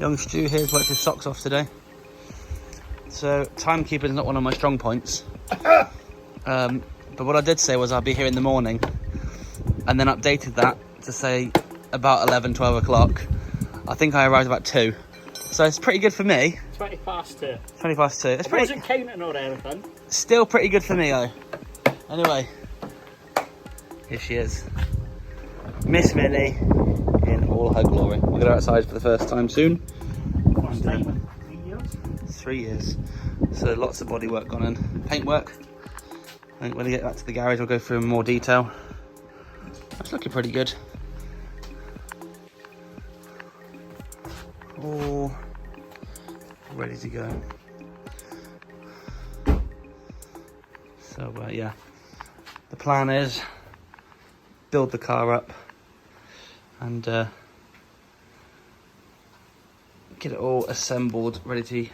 Young Stu here's worked his socks off today. So timekeeping is not one of my strong points. But what I did say was I'll be here in the morning, and then updated that to say about 11, 12 o'clock. I think I arrived about 2. So it's pretty good for me. 20 past 2. 20 past 2. It's I pretty, wasn't counting or anything. still pretty good for me though. Anyway, here she is. Miss Minnie in all her glory. We'll get her outside for the first time soon. First time in 3 years. 3 years. So lots of body work gone in. Paint work. I think when we get back to the garage we'll go through in more detail. That's looking pretty good. All ready to go. So yeah, the plan is build the car up and get it all assembled, ready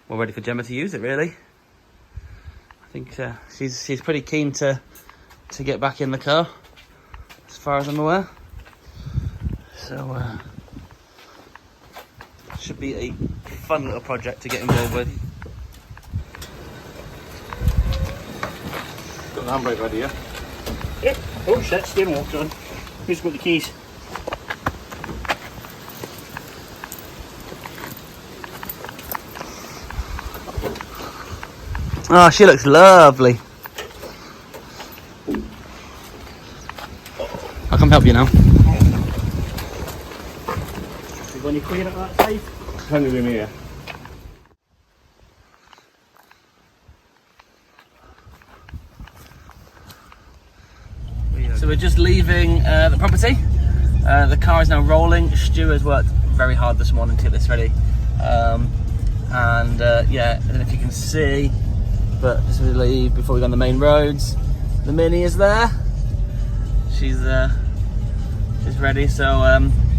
for Gemma to use it. Really, I think she's pretty keen to get back in the car, as far as I'm aware. So should be a fun little project to get involved with. Got the handbrake ready, yeah? Yep. Oh shit, steering wheel's on. Who's got the keys? Oh, she looks lovely. I'll come help you now. You're going to clear it that side? Depending on here. So we're just leaving the property. The car is now rolling. Stu has worked very hard this morning to get this ready. Yeah, I don't know if you can see, but just we leave before we go on the main roads. The Mini is there. She's ready. So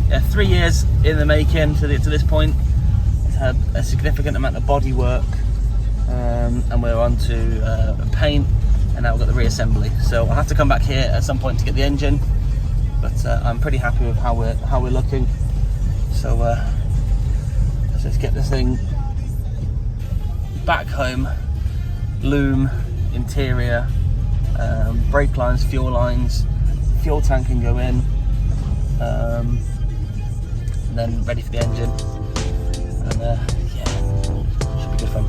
yeah, 3 years in the making to this point. It's had a significant amount of body work, and we're on to paint. And now we've got the reassembly, so I'll have to come back here at some point to get the engine, but I'm pretty happy with how we're looking. So let's just get this thing back home. Loom, interior, brake lines, fuel tank can go in, and then ready for the engine. And yeah, should be good fun.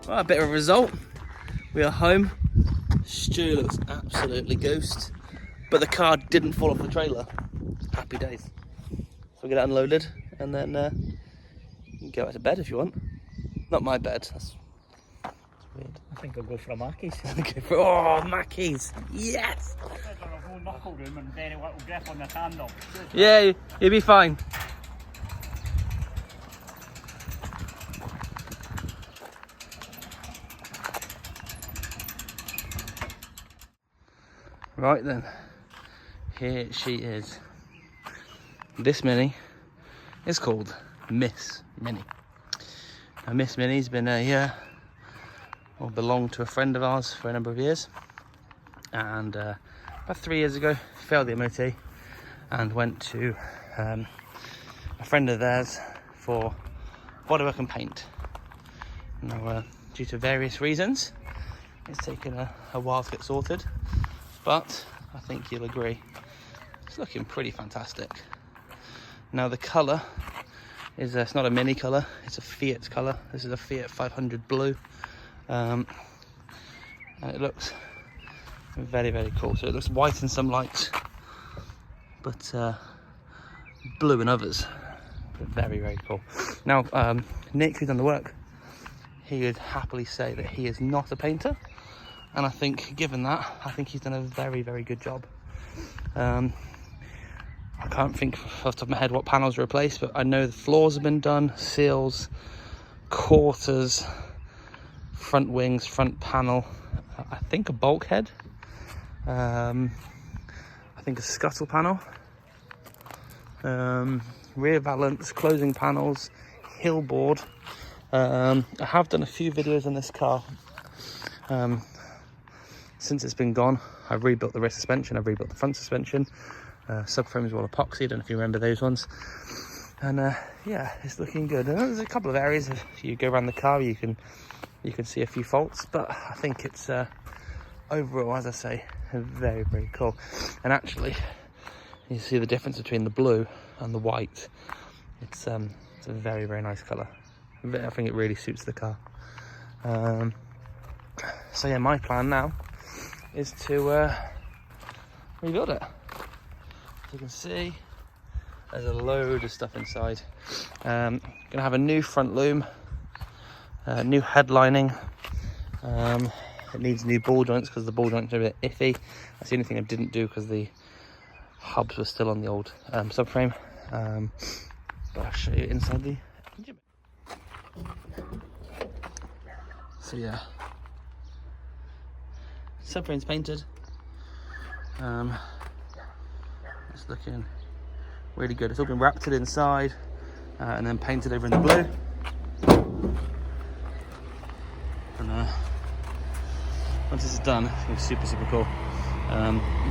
Well, a bit of a result. We are home. Stu looks absolutely ghost, but the car didn't fall off the trailer. Happy days. So we get it unloaded, and then you can go out to bed if you want. Not my bed. That's weird. I think I'll go for a Mackey's. Oh, Mackey's! Yes. I've got a whole knuckle room and very little grip on the handle. Yeah, you'll be fine. Right then, here she is. This Mini is called Miss Mini. Now Miss Mini's been belonged to a friend of ours for a number of years, and about 3 years ago failed the MOT and went to a friend of theirs for bodywork and paint. Now due to various reasons it's taken a while to get sorted, but I think you'll agree it's looking pretty fantastic. Now the colour is it's not a Mini colour, it's a Fiat colour. This is a Fiat 500 blue, and it looks very, very cool. So it looks white in some lights, but blue in others. But very, very cool. Now, Nick, who's done the work, he would happily say that he is not a painter. And I think, given that, I think he's done a very, very good job. I can't think off the top of my head what panels are replaced, but I know the floors have been done, seals, quarters, front wings, front panel, I think a bulkhead, I think a scuttle panel, rear valance, closing panels, hill board. I have done a few videos on this car. Since it's been gone, I've rebuilt the rear suspension, I've rebuilt the front suspension. Subframes are all epoxy, I don't know if you remember those ones. And yeah, it's looking good. And there's a couple of areas, if you go around the car, you can see a few faults, but I think it's overall, as I say, very, very cool. And actually, you see the difference between the blue and the white. It's a very, very nice colour. I think it really suits the car. So yeah, my plan now is to rebuild it. As you can see, there's a load of stuff inside. Gonna have a new front loom, new headlining. It needs new ball joints because the ball joints are a bit iffy. That's the only thing I didn't do because the hubs were still on the old subframe. But I'll show you inside the engine. So yeah, subframe's painted. It's looking really good. It's all been wrapped inside and then painted over in the blue. And once this is done, it's going to be super, super cool.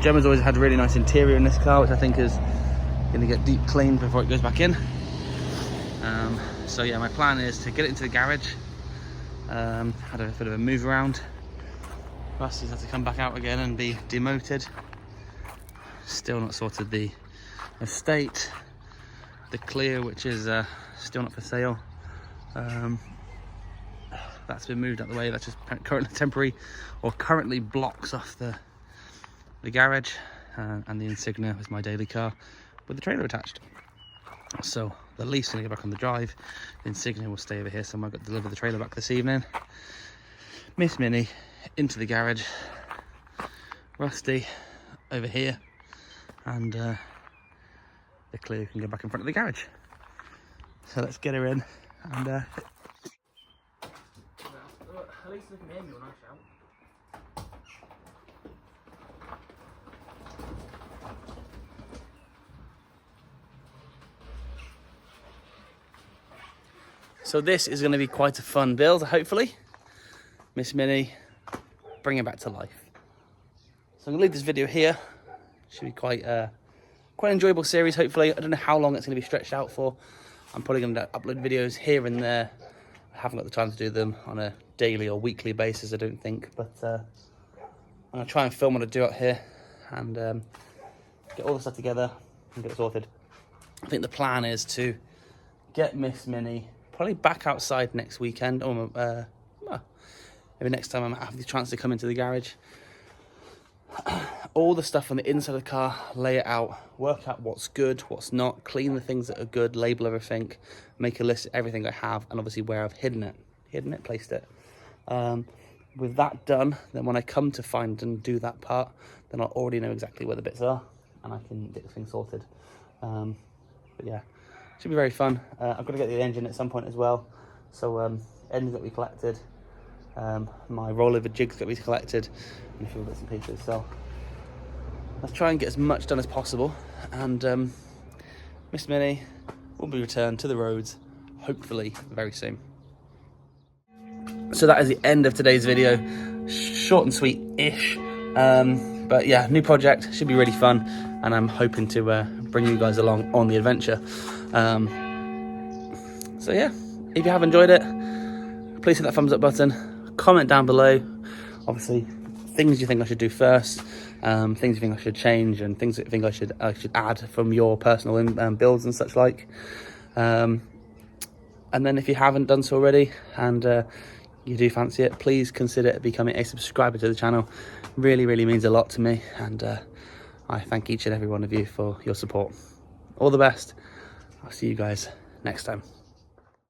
Gemma's always had a really nice interior in this car, which I think is going to get deep cleaned before it goes back in. So yeah, my plan is to get it into the garage. Had a bit of a move around. Rusty's had to come back out again and be demoted. Still not sorted the estate, the clear, which is still not for sale. That's been moved out the way. That's just currently blocks off the garage, and the Insignia is my daily car with the trailer attached. So the Leaf's gonna go back on the drive. The Insignia will stay over here somewhere. I've got to deliver the trailer back this evening. Miss Minnie into the garage. Rusty over here. And the Clio can go back in front of the garage. So let's get her in and at least they can hear me when I shout. So this is going to be quite a fun build, hopefully. Miss Minnie, bring her back to life. So I'm going to leave this video here. Should be quite an enjoyable series, hopefully. I don't know how long it's going to be stretched out for. I'm probably going to upload videos here and there. I haven't got the time to do them on a daily or weekly basis, I don't think. But I'm going to try and film what I do out here and get all the stuff together and get it sorted. I think the plan is to get Miss Minnie probably back outside next weekend, or well, maybe next time I have the chance to come into the garage. All the stuff on the inside of the car, lay it out, work out what's good, what's not, clean the things that are good, label everything, make a list of everything I have, and obviously where I've hidden it, placed it. With that done, then when I come to find and do that part, then I'll already know exactly where the bits are, and I can get the thing sorted. But yeah, should be very fun. I've got to get the engine at some point as well. So engine's got to be collected. My rollover jig's got to be collected, and a few bits and pieces. So let's try and get as much done as possible. And Miss Minnie will be returned to the roads, hopefully very soon. So that is the end of today's video. Short and sweet-ish. But yeah, new project, should be really fun, and I'm hoping to bring you guys along on the adventure. So yeah, if you have enjoyed it, please hit that thumbs up button, comment down below, obviously things you think I should do first, things you think I should change, and things that you think I should add from your personal builds and such like. And then if you haven't done so already, and you do fancy it, please consider becoming a subscriber to the channel. Really, really means a lot to me, and I thank each and every one of you for your support. all the best. I'll see you guys next time.